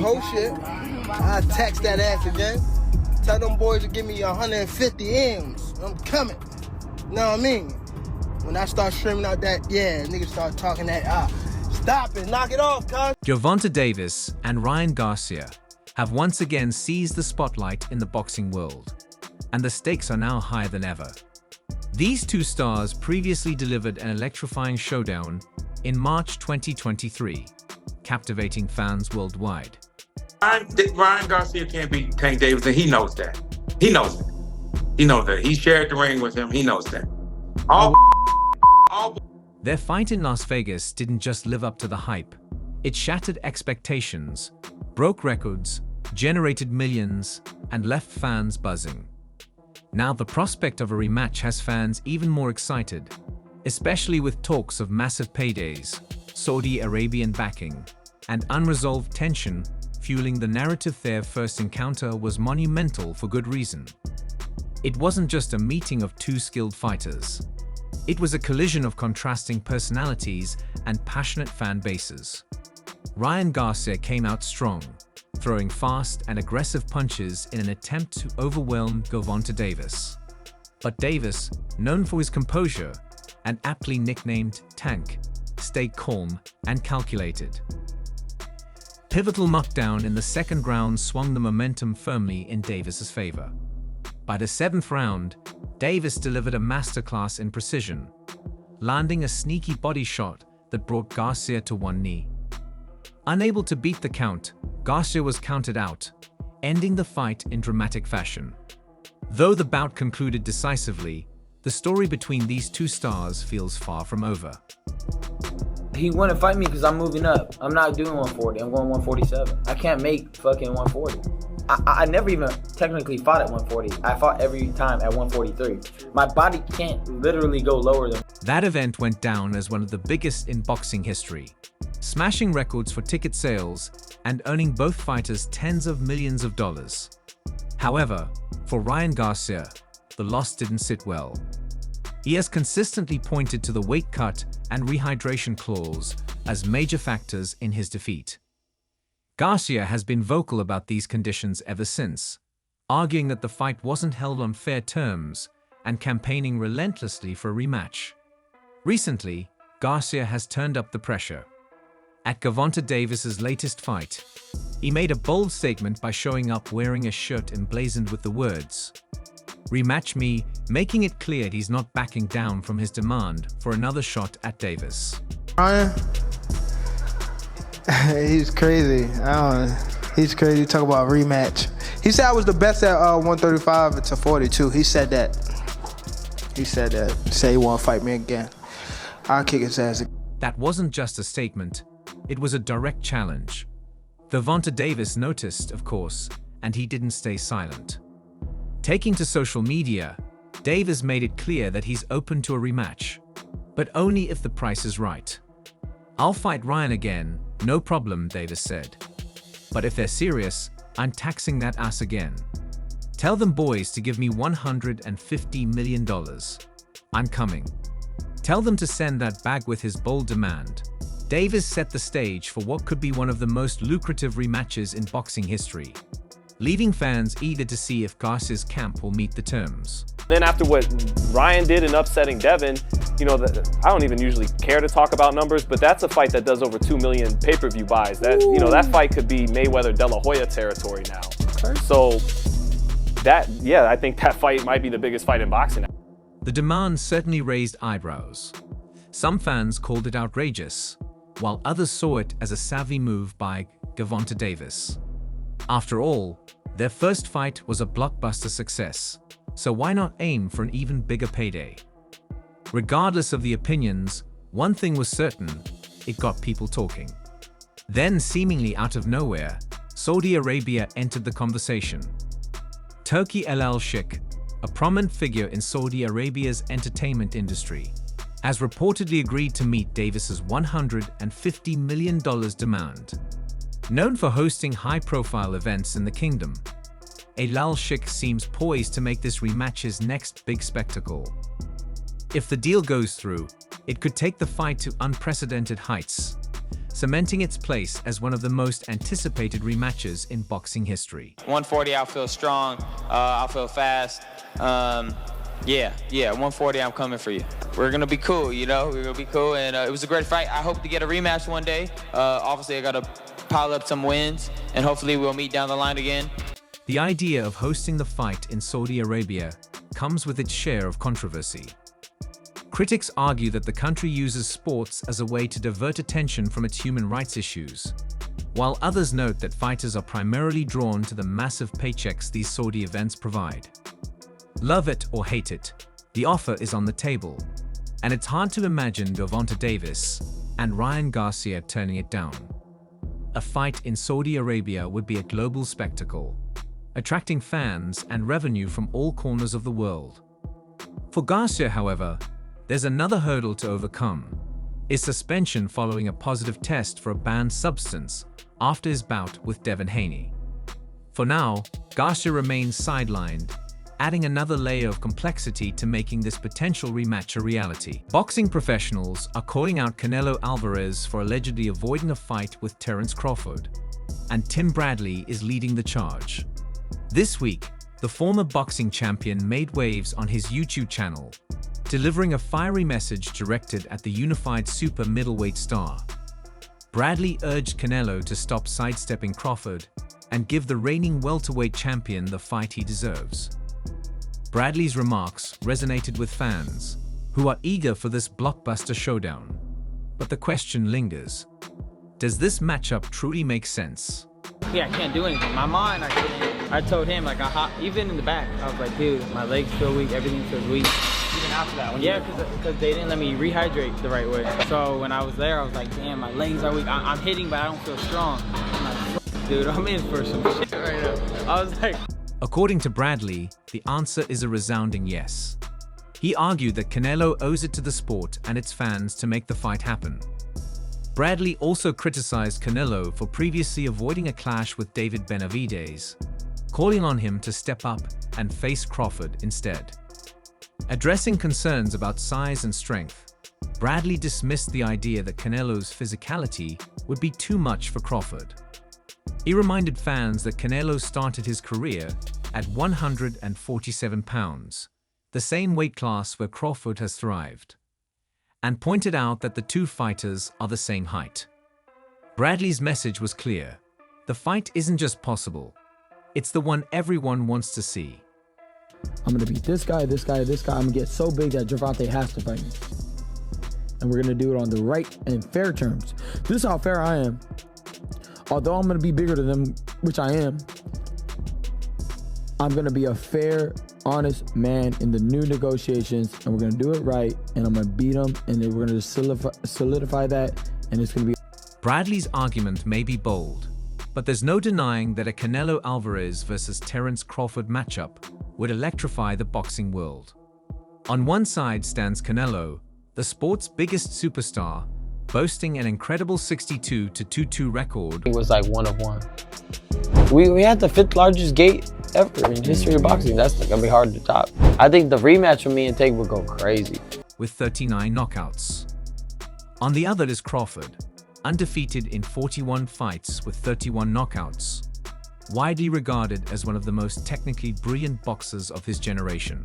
whole shit. I text that ass again. Tell them boys to give me 150 M's. I'm coming. You know what I mean? When I start streaming out that, niggas start talking that, stop it, knock it off, cuz. Gervonta Davis and Ryan Garcia have once again seized the spotlight in the boxing world, and the stakes are now higher than ever. These two stars previously delivered an electrifying showdown in March 2023, captivating fans worldwide. Ryan Garcia can't beat Tank Davis, and he knows that. He knows that. He knows that. He shared the ring with him. He knows that. Their fight in Las Vegas didn't just live up to the hype. It shattered expectations, broke records, generated millions, and left fans buzzing. Now the prospect of a rematch has fans even more excited, especially with talks of massive paydays, Saudi Arabian backing, and unresolved tension fueling the narrative. Their first encounter was monumental for good reason. It wasn't just a meeting of two skilled fighters. It was a collision of contrasting personalities and passionate fan bases. Ryan Garcia came out strong, throwing fast and aggressive punches in an attempt to overwhelm Gervonta Davis. But Davis, known for his composure and aptly nicknamed Tank, stayed calm and calculated. Pivotal knockdown in the second round swung the momentum firmly in Davis's favor. By the seventh round, Davis delivered a masterclass in precision, landing a sneaky body shot that brought Garcia to one knee. Unable to beat the count, Garcia was counted out, ending the fight in dramatic fashion. Though the bout concluded decisively, the story between these two stars feels far from over. He wanted to fight me because I'm moving up. I'm not doing 140. I'm going 147. I can't make fucking 140. I never even technically fought at 140. I fought every time at 143. My body can't literally go lower than... That event went down as one of the biggest in boxing history, smashing records for ticket sales and earning both fighters tens of millions of dollars. However, for Ryan Garcia, the loss didn't sit well. He has consistently pointed to the weight cut and rehydration clause as major factors in his defeat. Garcia has been vocal about these conditions ever since, arguing that the fight wasn't held on fair terms and campaigning relentlessly for a rematch. Recently, Garcia has turned up the pressure. At Gervonta Davis's latest fight, he made a bold statement by showing up wearing a shirt emblazoned with the words, "Rematch me," making it clear he's not backing down from his demand for another shot at Davis. Ryan, he's crazy. He's crazy. Talk about rematch. He said I was the best at 135 to 42. He said that. He said that. Say he won't fight me again. I'll kick his ass. That wasn't just a statement. It was a direct challenge. Gervonta Davis noticed, of course, and he didn't stay silent. Taking to social media, Davis made it clear that he's open to a rematch, but only if the price is right. "I'll fight Ryan again, no problem," Davis said. "But if they're serious, I'm taxing that ass again. Tell them boys to give me $150 million. I'm coming. Tell them to send that bag," with his bold demand. Davis set the stage for what could be one of the most lucrative rematches in boxing history, leaving fans eager to see if Garcia's camp will meet the terms. Then after what Ryan did in upsetting Devin, I don't even usually care to talk about numbers, but that's a fight that does over 2 million pay-per-view buys. That fight could be Mayweather-De La Hoya territory now. Okay. So I think that fight might be the biggest fight in boxing. The demand certainly raised eyebrows. Some fans called it outrageous, while others saw it as a savvy move by Gervonta Davis. After all, their first fight was a blockbuster success, so why not aim for an even bigger payday? Regardless of the opinions, one thing was certain: it got people talking. Then, seemingly out of nowhere, Saudi Arabia entered the conversation. Turki Al-Sheikh, a prominent figure in Saudi Arabia's entertainment industry, has reportedly agreed to meet Davis's $150 million demand. Known for hosting high-profile events in the kingdom, Al-Sheikh seems poised to make this rematch his next big spectacle. If the deal goes through, it could take the fight to unprecedented heights, cementing its place as one of the most anticipated rematches in boxing history. 140, I'll feel strong. I'll feel fast. Yeah, 140, I'm coming for you. We're gonna be cool, you know. We're gonna be cool, and it was a great fight. I hope to get a rematch one day. Obviously, I gotta pile up some wins, and hopefully we'll meet down the line again. The idea of hosting the fight in Saudi Arabia comes with its share of controversy. Critics argue that the country uses sports as a way to divert attention from its human rights issues, while others note that fighters are primarily drawn to the massive paychecks these Saudi events provide. Love it or hate it, the offer is on the table, and it's hard to imagine Gervonta Davis and Ryan Garcia turning it down. A fight in Saudi Arabia would be a global spectacle, attracting fans and revenue from all corners of the world. For Garcia, however, there's another hurdle to overcome: his suspension following a positive test for a banned substance after his bout with Devin Haney. For now, Garcia remains sidelined, adding another layer of complexity to making this potential rematch a reality. Boxing professionals are calling out Canelo Alvarez for allegedly avoiding a fight with Terence Crawford, and Tim Bradley is leading the charge. This week, the former boxing champion made waves on his YouTube channel, delivering a fiery message directed at the unified super middleweight star. Bradley urged Canelo to stop sidestepping Crawford and give the reigning welterweight champion the fight he deserves. Bradley's remarks resonated with fans, who are eager for this blockbuster showdown. But the question lingers: does this matchup truly make sense? Yeah, I can't do anything. My mind, I told him, like, even in the back, I was like, dude, my legs feel weak, everything feels weak. Even after that, Yeah, because they didn't let me rehydrate the right way. So when I was there, I was like, damn, my legs are weak. I'm hitting, but I don't feel strong. I'm like, fuck, dude, I'm in for some shit right now. I was like... According to Bradley, the answer is a resounding yes. He argued that Canelo owes it to the sport and its fans to make the fight happen. Bradley also criticized Canelo for previously avoiding a clash with David Benavidez, calling on him to step up and face Crawford instead. Addressing concerns about size and strength, Bradley dismissed the idea that Canelo's physicality would be too much for Crawford. He reminded fans that Canelo started his career at 147 pounds, the same weight class where Crawford has thrived, and pointed out that the two fighters are the same height. Bradley's message was clear: the fight isn't just possible, it's the one everyone wants to see. I'm gonna beat this guy, this guy, this guy. I'm gonna get so big that Gervonta has to fight me. And we're gonna do it on the right and fair terms. This is how fair I am. Although I'm gonna be bigger than them, which I am, I'm gonna be a fair, honest man in the new negotiations, and we're gonna do it right, and I'm gonna beat them, and then we're gonna solidify that, and it's gonna be... Bradley's argument may be bold, but there's no denying that a Canelo Alvarez versus Terence Crawford matchup would electrify the boxing world. On one side stands Canelo, the sport's biggest superstar, boasting an incredible 62-22 record. It was like 1 of 1. We had the 5th largest gate ever in history of boxing. That's gonna be hard to top. I think the rematch for me and Tate would go crazy. With 39 knockouts. On the other is Crawford, undefeated in 41 fights with 31 knockouts, widely regarded as one of the most technically brilliant boxers of his generation.